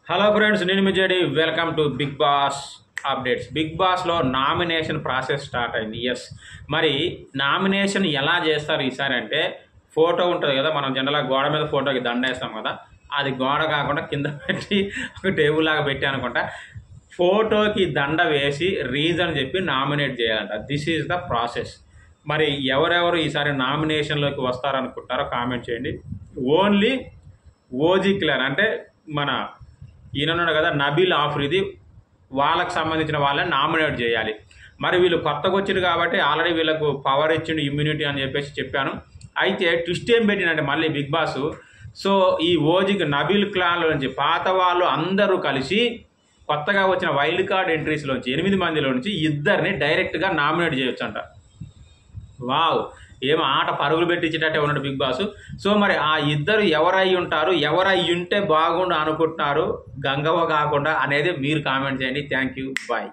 Hello friends, నేను మీ JD. Welcome to Bigg Boss updates. బిగ్ బాస్లో నామినేషన్ ప్రాసెస్ స్టార్ట్ అయింది. ఎస్, మరి నామినేషన్ ఎలా చేస్తారు ఈసారి అంటే, ఫోటో ఉంటుంది కదా, మనం జనరల్గా గోడ మీద ఫోటోకి దండ వేస్తాం కదా, అది గోడ కాకుండా కింద పెట్టి ఒక టేబుల్ లాగా పెట్టి అనుకుంటా ఫోటోకి దండ వేసి రీజన్ చెప్పి నామినేట్ చేయాలంట. This is the process. మరి ఎవరెవరు ఈసారి నామినేషన్లోకి వస్తారనుకుంటారో కామెంట్ చేయండి. ఓన్లీ ఓజీ క్లియర్ అంటే మన ఈయనన్నాడు కదా నబీల్ ఆఫ్రిది, వాళ్ళకి సంబంధించిన వాళ్ళని నామినేట్ చేయాలి. మరి వీళ్ళు కొత్తగా వచ్చింది కాబట్టి ఆల్రెడీ వీళ్ళకు పవర్ ఇచ్చిండు, ఇమ్యూనిటీ అని చెప్పాను. అయితే ట్విస్ట్ ఏం పెట్టినంటే మళ్ళీ బిగ్ బాస్, సో ఈ ఓజీకి నబీల్ క్లాన్లో నుంచి పాత వాళ్ళు అందరూ కలిసి కొత్తగా వచ్చిన వైల్డ్ కార్డ్ ఎంట్రీస్లోంచి 8 మందిలో నుంచి ఇద్దరిని డైరెక్ట్గా నామినేట్ చేయొచ్చు అంట. వావ్, ఏం ఆట పరుగులు పెట్టించేటట్టే ఉన్నాడు బిగ్ బాస్. సో మరి ఆ ఇద్దరు ఎవరై ఉంటారు, ఎవరై ఉంటే బాగుండు అనుకుంటున్నారు గంగవ్వ కాకుండా అనేది మీరు కామెంట్ చేయండి. Thank you, bye.